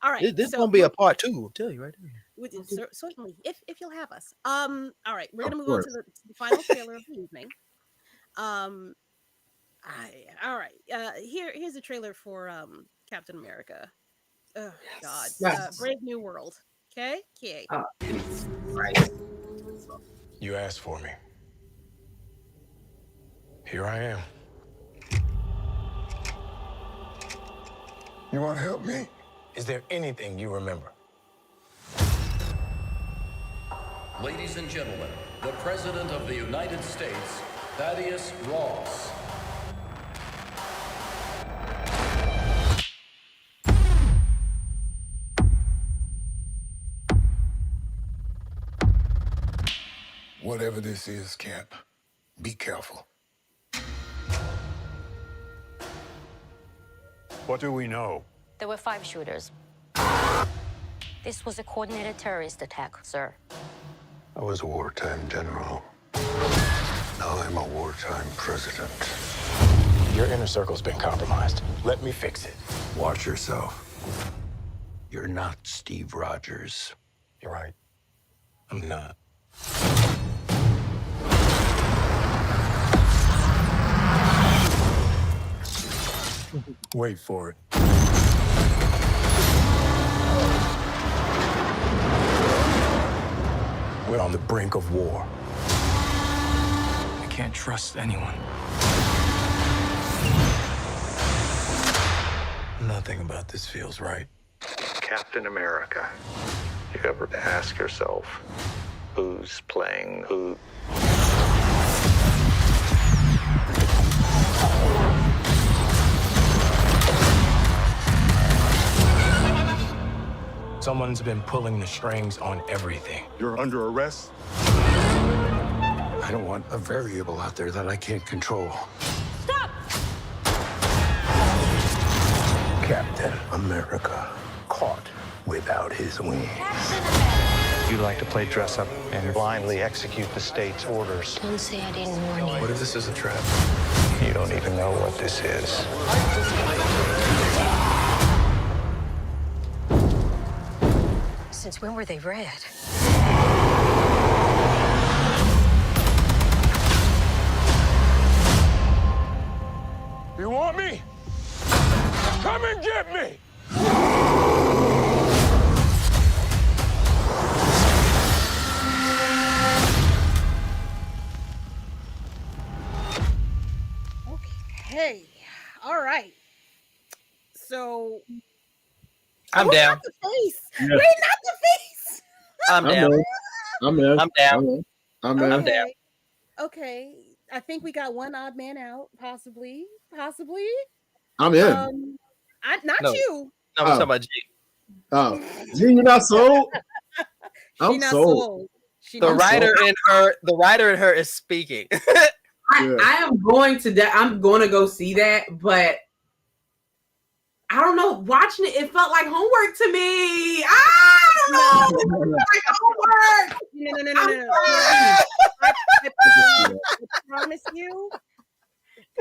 All right. This So gonna be a part 2. I'll tell you right there. certainly, if you'll have us. All right, we're gonna Of move on to course. the final trailer of the evening. Um, all right. Here's a trailer for Captain America. Oh God. Yes. Brave New World. Okay. Okay. Right. You asked for me. Here I am. You want to help me? Is there anything you remember? Ladies and gentlemen, the President of the United States, Thaddeus Ross. Whatever this is, Cap, be careful. What do we know? There were 5 shooters. This was a coordinated terrorist attack, sir. I was a wartime general. Now I'm a wartime president. Your inner circle's been compromised. Let me fix it. Watch yourself. You're not Steve Rogers. You're right. I'm not. Wait for it. We're on the brink of war. I can't trust anyone. Nothing about this feels right. Captain America. You ever ask yourself, who's playing who? Someone's been pulling the strings on everything. You're under arrest? I don't want a variable out there that I can't control. Stop! Captain America, caught without his wings. You like to play dress up and blindly execute the state's orders. Don't say I didn't warn you. What if this is a trap? You don't even know what this is. Since when were they red? You want me? Come and get me! Okay. All right. So I'm down. Not the face. Yeah. Wait, not the face. I'm down. I'm in. I'm down. I'm in. I'm down. Okay. I think we got one odd man out, possibly. I'm in. Not No. you. No, I'm talking about G. Oh, Gee, you're not sold? She I'm not sold. sold. She The not writer in her is speaking. Yeah. I am going to I'm going to go see that, but I don't know. Watching it felt like homework to me. I don't know. It felt like homework. No. I promise you.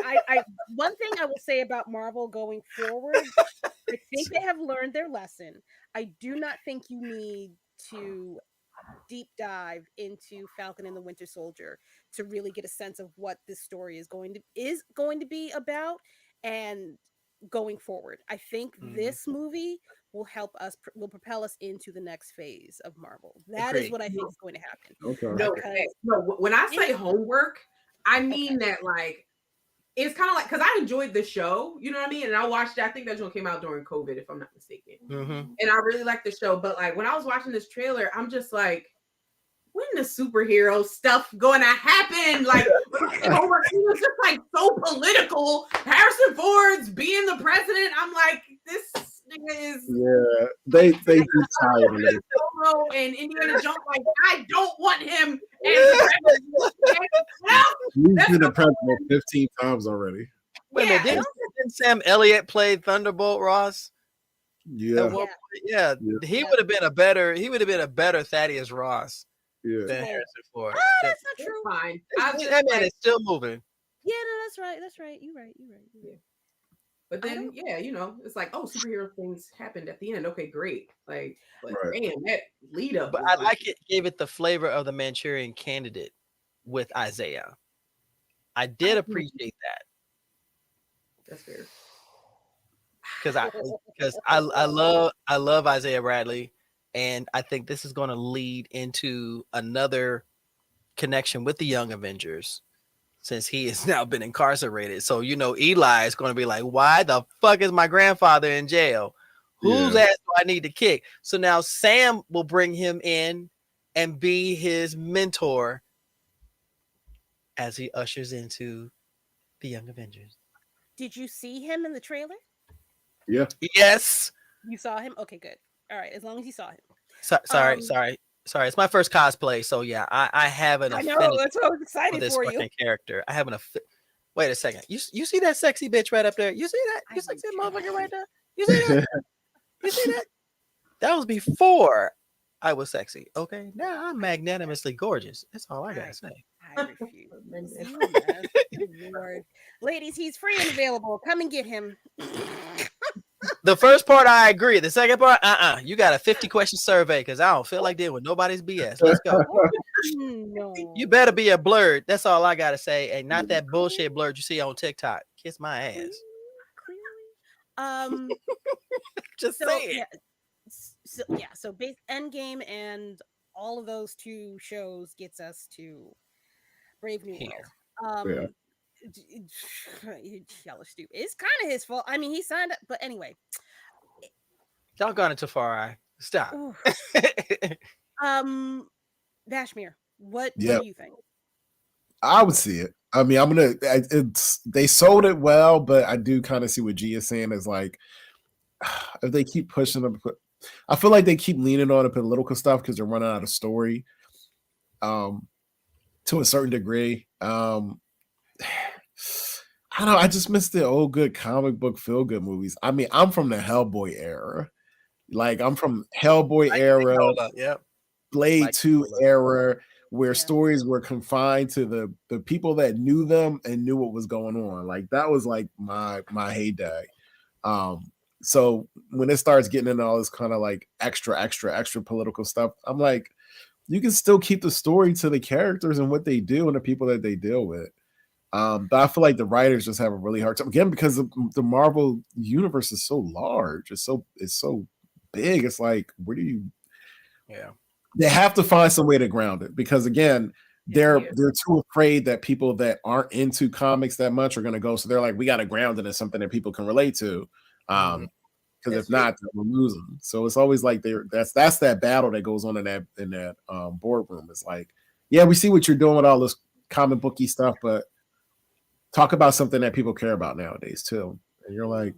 I one thing I will say about Marvel going forward, I think they have learned their lesson. I do not think you need to deep dive into Falcon and the Winter Soldier to really get a sense of what this story is going to be about and going forward. I think this movie will propel us into the next phase of Marvel. That is Agreed. what I think is going to happen. Okay. No, when I say homework, I mean that like it's kind of like because I enjoyed the show, you know what I mean? And I watched it. I think that show came out during COVID, if I'm not mistaken. And I really liked the show. But like when I was watching this trailer, I'm just like, when the superhero stuff going to happen? Like homework, it was just like so political. Harrison Ford's being the president. I'm like, this nigga is Yeah, they do tired of it. Solo and Indiana Jones. Like, I don't want him as the president. He's been the president 15 times already. Wait a minute, didn't Sam Elliott play Thunderbolt Ross? Yeah. At one point? Yeah. He would have been a better Thaddeus Ross Yeah. than Harrison Ford. That's not true. Fine. That man is still moving. Yeah, no, that's right. You're right. But then, yeah, it's like, oh, superhero things happened at the end. Okay, great. Like, but Right. man, that lead up But was I just like it. Gave it the flavor of the Manchurian Candidate with Isaiah. I did appreciate that that's fair. because I love Isaiah Bradley, and I think this is going to lead into another connection with the Young Avengers since he has now been incarcerated. So Eli is going to be like, "Why the fuck is my grandfather in jail? Whose ass do I need to kick?" So now Sam will bring him in and be his mentor as he ushers into the Young Avengers. Did you see him in the trailer? Yeah. Yes. You saw him? Okay, good. All right, as long as you saw him. Sorry. It's my first cosplay, so yeah, I have an I know, affinity that's what I was for excited this for you. fucking character. I have an Wait a second. You see that sexy bitch right up there? You see that? You sexy motherfucker right there? You see that? You see that? That was before I was sexy. Okay, now I'm magnanimously gorgeous. That's all I gotta say. I refuse. Lord. Ladies, he's free and available. Come and get him. The first part I agree. The second part, you got a 50-question survey because I don't feel like dealing with nobody's BS. Let's go. No. You better be a blurred. That's all I gotta say. And not that bullshit blurred you see on TikTok. Kiss my ass. Clearly. Just say it. So base Endgame and all of those two shows gets us to Brave New World. Y'all are stupid. It's kind of his fault. I mean, he signed up, but anyway. Y'all gone too far. Stop. Bashmir, what do you think? I would see it. I mean, they sold it well, but I do kind of see what G is saying is like, if they keep pushing them, I feel like they keep leaning on the political stuff because they're running out of story, to a certain degree. I don't know. I just miss the old good comic book feel good movies. I mean, I'm from the Hellboy era. Like I'm from Hellboy era, Blade 2 era, where stories were confined to the people that knew them and knew what was going on. Like that was like my heyday. So when it starts getting into all this kind of like extra political stuff, I'm like, you can still keep the story to the characters and what they do and the people that they deal with. But I feel like the writers just have a really hard time again because the Marvel universe is so large. It's so big. It's like, where do you? Yeah, they have to find some way to ground it because again, they're too afraid that people that aren't into comics that much are going to go. So they're like, we got to ground it in something that people can relate to. Because if not, we'll lose them. So it's always like that's that battle that goes on in that boardroom. It's like, yeah, we see what you're doing with all this comic booky stuff, but talk about something that people care about nowadays too. And you're like,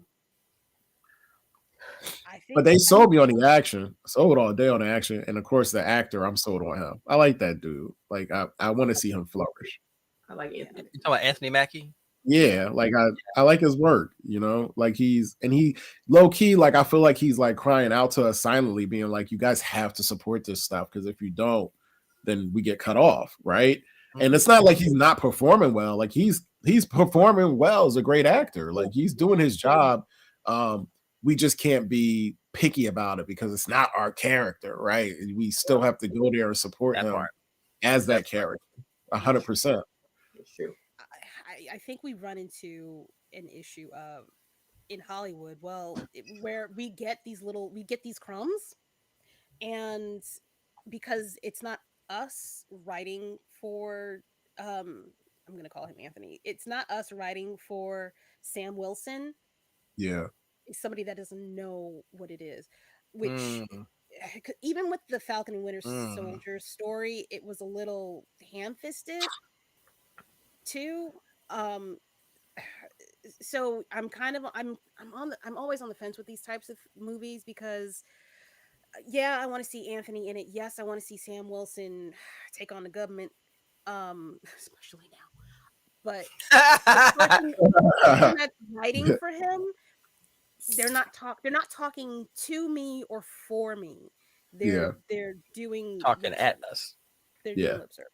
but they sold me on the action, sold all day on the action, and of course the actor, I'm sold on him. I like that dude. Like I want to see him flourish. I like Anthony. You talking about Anthony Mackie? Yeah, like I like his work, like he low key, like I feel like he's like crying out to us silently, being like, you guys have to support this stuff because if you don't, then we get cut off, right? And it's not like he's not performing well, like he's performing well as a great actor, like he's doing his job. We just can't be picky about it because it's not our character, right? We still have to go there and support him as that character, 100%. It's true. I think we run into an issue of in Hollywood, where we get these crumbs, and because it's not us writing for I'm gonna call him Anthony. It's not us writing for Sam Wilson. Yeah. It's somebody that doesn't know what it is, which even with the Falcon and Winter Soldier story, it was a little ham-fisted too. So I'm always on the fence with these types of movies because I want to see Anthony in it. Yes, I want to see Sam Wilson take on the government, especially now. But the person that's writing for him, they're not talking to me or for me. They're doing talking at us. They're doing lip service.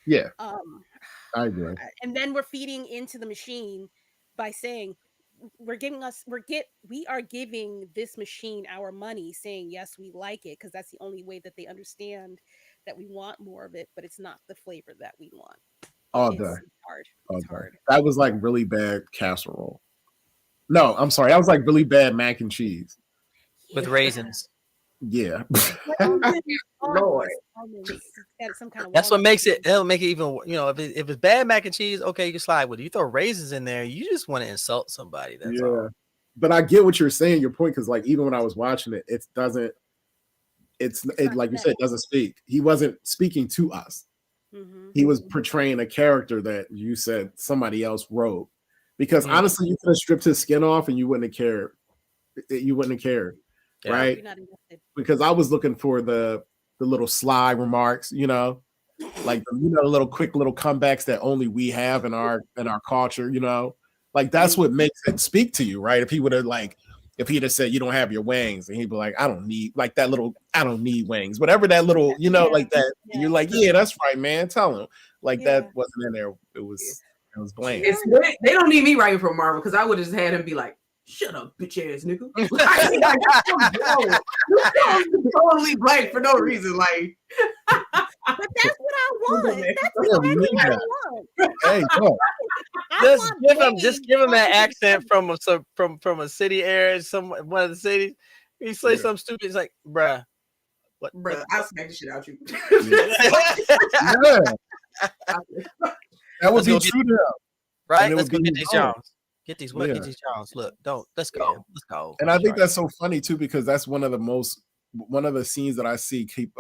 Yeah. I agree. And then we're feeding into the machine by saying we are giving this machine our money, saying yes, we like it, because that's the only way that they understand that we want more of it, but it's not the flavor that we want. All day. It's hard. It's hard. That was like really bad casserole. No, I'm sorry. That was like really bad mac and cheese with raisins. Yeah. Lord. That's what makes it. It'll make it even. If it's bad mac and cheese, okay, you can slide with it. You throw raisins in there, you just want to insult somebody. That's all. But I get what you're saying. Your point, because like even when I was watching it, it like you said, it doesn't speak. He wasn't speaking to us. Mm-hmm. He was portraying a character that you said somebody else wrote. Because honestly, you could have stripped his skin off and you wouldn't have cared. You wouldn't have cared, right? Because I was looking for the little sly remarks, like the little quick little comebacks that only we have in our culture, like that's what makes it speak to you, right? If he'd have said you don't have your wings, and he'd be like, I don't need wings, whatever that little, like that. Yeah. You're like, yeah, that's right, man. Tell him that wasn't in there. It was bland. They don't need me writing for Marvel because I would have just had him be like, shut up, bitch ass nigga. You're totally blank for no reason. Like, but that's what I want. That's exactly what I want. Hey, just give him that accent from a city area, one of the cities. He say something stupid. It's like, bruh, I'll smack the shit out you. That would be true to him. Right? Let's go get these Jones. Get these Jones. Look, let's go. Let's go. And I think that's so funny too, because that's one of the scenes that I see keep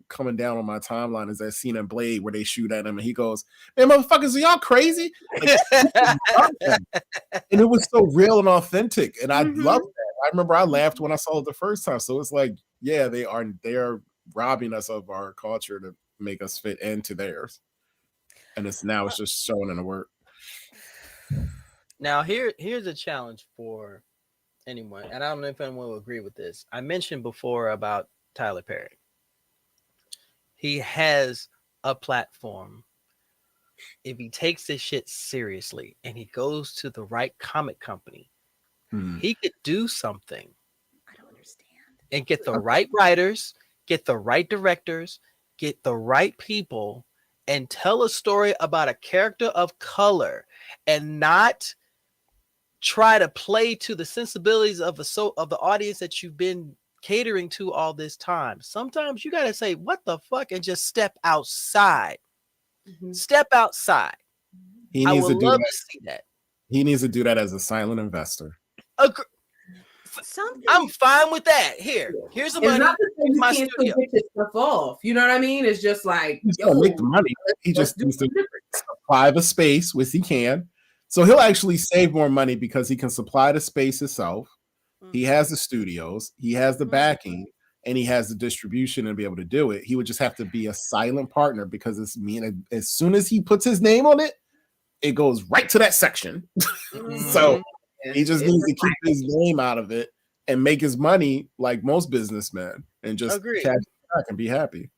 coming down on my timeline is that scene in Blade where they shoot at him and he goes, man, motherfuckers, are y'all crazy? And it was so real and authentic. And I loved that. I remember I laughed when I saw it the first time. So it's like, yeah, they are robbing us of our culture to make us fit into theirs. And it's just showing in the work. Now here's a challenge for anyone, and I don't know if anyone will agree with this. I mentioned before about Tyler Perry. He has a platform. If he takes this shit seriously and he goes to the right comic company, he could do something. I don't understand. And get the right writers, get the right directors, get the right people, and tell a story about a character of color and not try to play to the sensibilities of the audience that you've been catering to all this time. Sometimes you got to say, what the fuck, and just step outside. Step outside. He needs to do that. He needs to do that as a silent investor. I'm fine with that. Here's the money. My studio. Get this stuff off. You know what I mean? It's just like he's gonna make the money. He just needs to supply the space, which he can. So he'll actually save more money because he can supply the space itself. He has the studios, he has the backing, and he has the distribution and be able to do it. He would just have to be a silent partner because as soon as he puts his name on it, it goes right to that section. So he just needs to keep his name out of it and make his money like most businessmen and just cash back and be happy.